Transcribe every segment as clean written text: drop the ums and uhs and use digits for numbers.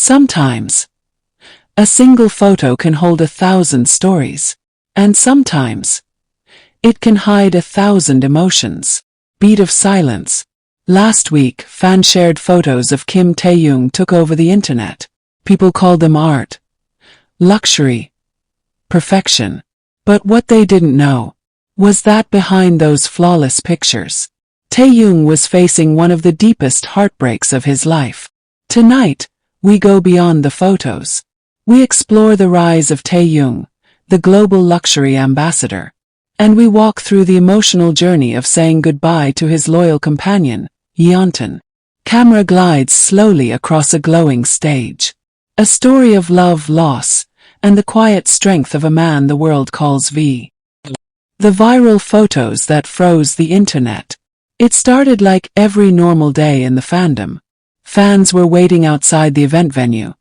Sometimes, a single photo can hold 1,000 stories. And sometimes, it can hide 1,000 emotions. Beat of silence. Last week, fans shared photos of Kim Taehyung took over the internet. People called them art, luxury, perfection. But what they didn't know was that behind those flawless pictures, Taehyung was facing one of the deepest heartbreaks of his life. Tonight, we go beyond the photos. We explore the rise of Taehyung, the global luxury ambassador. And we walk through the emotional journey of saying goodbye to his loyal companion, Yeontan. Camera glides slowly across a glowing stage. A story of love, loss, and the quiet strength of a man the world calls V. The viral photos that froze the internet. It started like every normal day in the fandom. Fans were waiting outside the event venue,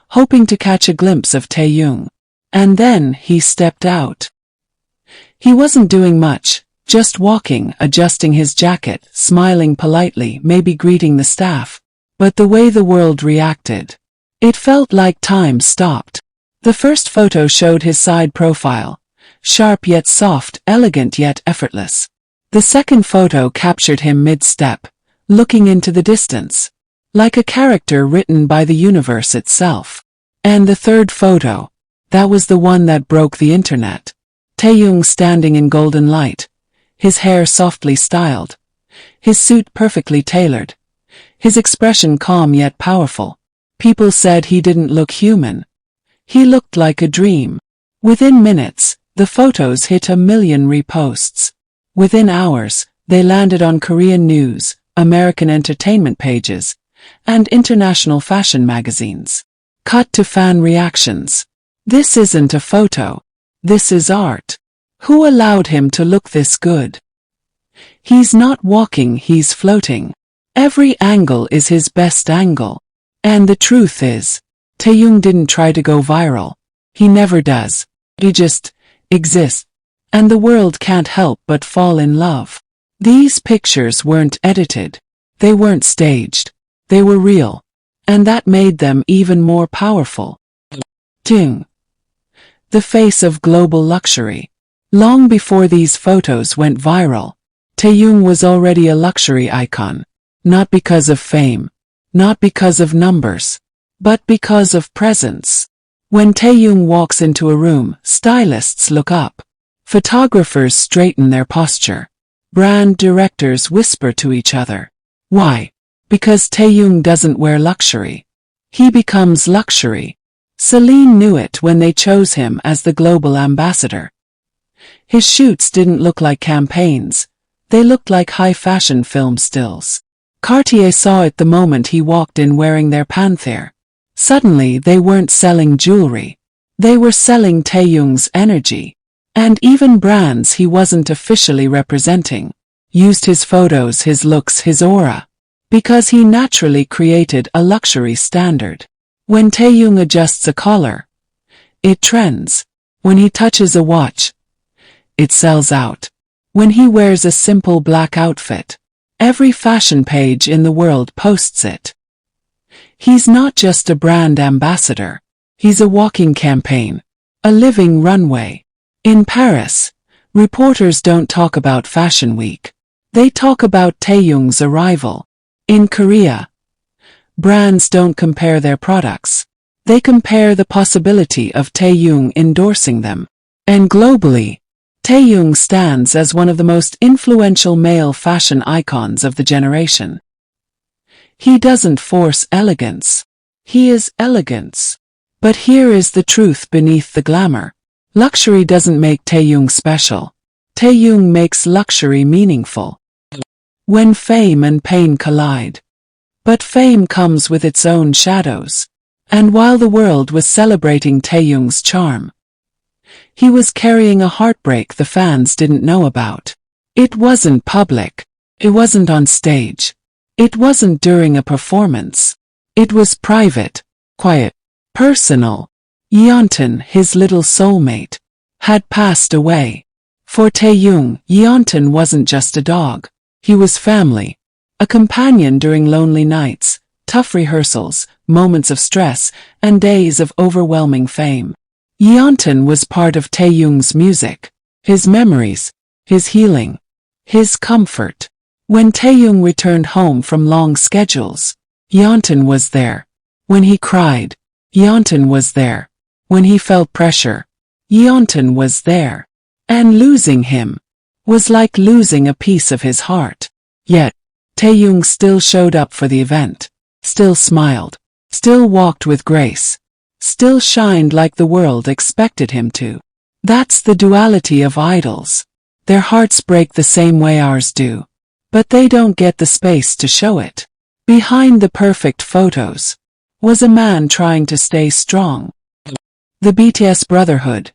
hoping to catch a glimpse of Taehyung. And then he stepped out. He wasn't doing much, just walking, adjusting his jacket, smiling politely, maybe greeting the staff. But the way the world reacted, it felt like time stopped. The first photo showed his side profile, sharp yet soft, elegant yet effortless. The second photo captured him mid-step, looking into the distance, like a character written by the universe itself. And the third photo, that was the one that broke the internet. Taehyung standing in golden light, his hair softly styled, his suit perfectly tailored, his expression calm yet powerful. People said he didn't look human. He looked like a dream. Within minutes, the photos hit 1 million reposts. Within hours, they landed on Korean news, American entertainment pages, and international fashion magazines. Cut to fan reactions. This isn't a photo. This is art. Who allowed him to look this good? He's not walking, he's floating. Every angle is his best angle. And the truth is, Taehyung didn't try to go viral. He never does. He just exists. And the world can't help but fall in love. These pictures weren't edited. They weren't staged. They were real. And that made them even more powerful. Taehyung, the face of global luxury. Long before these photos went viral, Taehyung was already a luxury icon. Not because of fame, not because of numbers, but because of presence. When Taehyung walks into a room, stylists look up. Photographers straighten their posture. Brand directors whisper to each other. Why? Because Taehyung doesn't wear luxury. He becomes luxury. Celine knew it when they chose him as the global ambassador. His shoots didn't look like campaigns. They looked like high-fashion film stills. Cartier saw it the moment he walked in wearing their Panther. Suddenly they weren't selling jewelry. They were selling Taehyung's energy. And even brands he wasn't officially representing used his photos, his looks, his aura. Because he naturally created a luxury standard. When Taehyung adjusts a collar, it trends. When he touches a watch, it sells out. When he wears a simple black outfit, every fashion page in the world posts it. He's not just a brand ambassador. He's a walking campaign, a living runway. In Paris, reporters don't talk about Fashion Week. They talk about Taehyung's arrival. In Korea, brands don't compare their products. They compare the possibility of Taehyung endorsing them. And globally, Taehyung stands as one of the most influential male fashion icons of the generation. He doesn't force elegance. He is elegance. But here is the truth beneath the glamour. Luxury doesn't make Taehyung special. Taehyung makes luxury meaningful. When fame and pain collide. But fame comes with its own shadows. And while the world was celebrating Taehyung's charm, he was carrying a heartbreak the fans didn't know about. It wasn't public. It wasn't on stage. It wasn't during a performance. It was private, quiet, personal. Yeontan, his little soulmate, had passed away. For Taehyung, Yeontan wasn't just a dog. He was family. A companion during lonely nights, tough rehearsals, moments of stress, and days of overwhelming fame. Yeontan was part of Taehyung's music, his memories, his healing, his comfort. When Taehyung returned home from long schedules, Yeontan was there. When he cried, Yeontan was there. When he felt pressure, Yeontan was there. And losing him was like losing a piece of his heart. Yet, Taehyung still showed up for the event, still smiled, still walked with grace, still shined like the world expected him to. That's the duality of idols. Their hearts break the same way ours do, but they don't get the space to show it. Behind the perfect photos was a man trying to stay strong. The BTS brotherhood.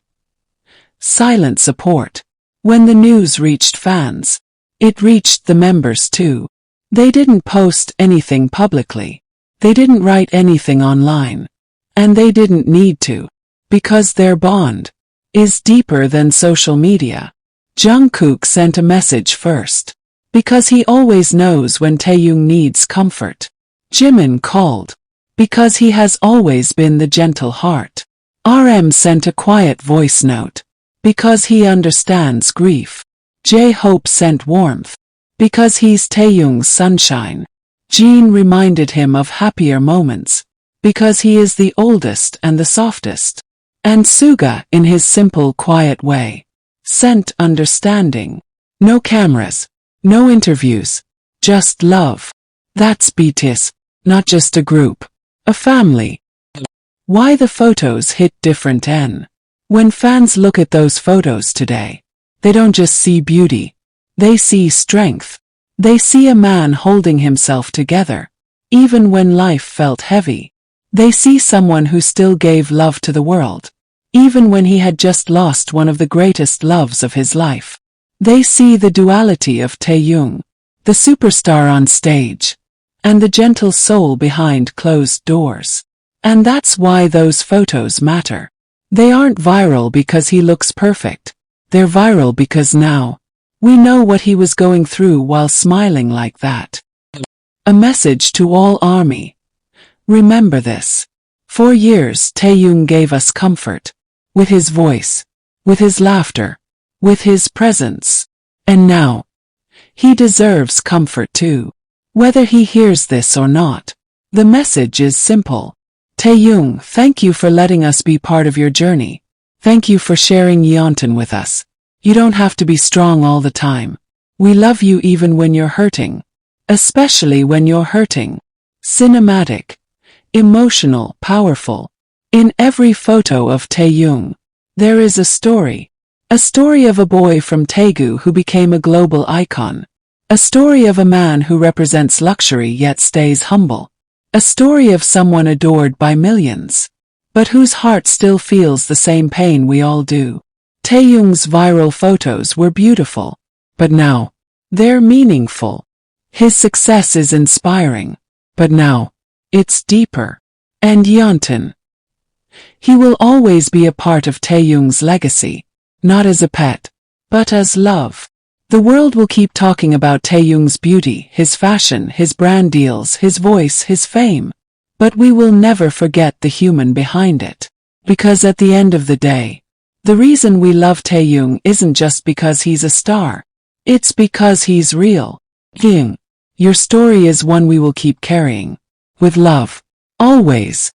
Silent support. When the news reached fans, it reached the members too. They didn't post anything publicly. They didn't write anything online. And they didn't need to, because their bond is deeper than social media. Jungkook sent a message first, because he always knows when Taehyung needs comfort. Jimin called, because he has always been the gentle heart. RM sent a quiet voice note, because he understands grief. J-Hope sent warmth, because he's Taehyung's sunshine. Jin reminded him of happier moments, because he is the oldest and the softest. And Suga, in his simple, quiet way, sent understanding. No cameras, no interviews, just love. That's BTS, not just a group, a family. Why the photos hit different? When fans look at those photos today, they don't just see beauty, they see strength. They see a man holding himself together, even when life felt heavy. They see someone who still gave love to the world, even when he had just lost one of the greatest loves of his life. They see the duality of Taehyung, the superstar on stage, and the gentle soul behind closed doors. And that's why those photos matter. They aren't viral because he looks perfect. They're viral because now, we know what he was going through while smiling like that. A message to all ARMY. Remember this. For years Taehyung gave us comfort. With his voice. With his laughter. With his presence. And now, he deserves comfort too. Whether he hears this or not. The message is simple. Taehyung, thank you for letting us be part of your journey. Thank you for sharing Yeontan with us. You don't have to be strong all the time. We love you even when you're hurting. Especially when you're hurting. Cinematic. Emotional, powerful. In every photo of Taehyung, there is a story. A story of a boy from Daegu who became a global icon. A story of a man who represents luxury yet stays humble. A story of someone adored by millions, but whose heart still feels the same pain we all do. Taehyung's viral photos were beautiful, but now, they're meaningful. His success is inspiring, but now, it's deeper. And Yeontan. He will always be a part of Taehyung's legacy, not as a pet, but as love. The world will keep talking about Taehyung's beauty, his fashion, his brand deals, his voice, his fame. But we will never forget the human behind it. Because at the end of the day, the reason we love Taehyung isn't just because he's a star. It's because he's real. Taehyung, your story is one we will keep carrying. With love. Always.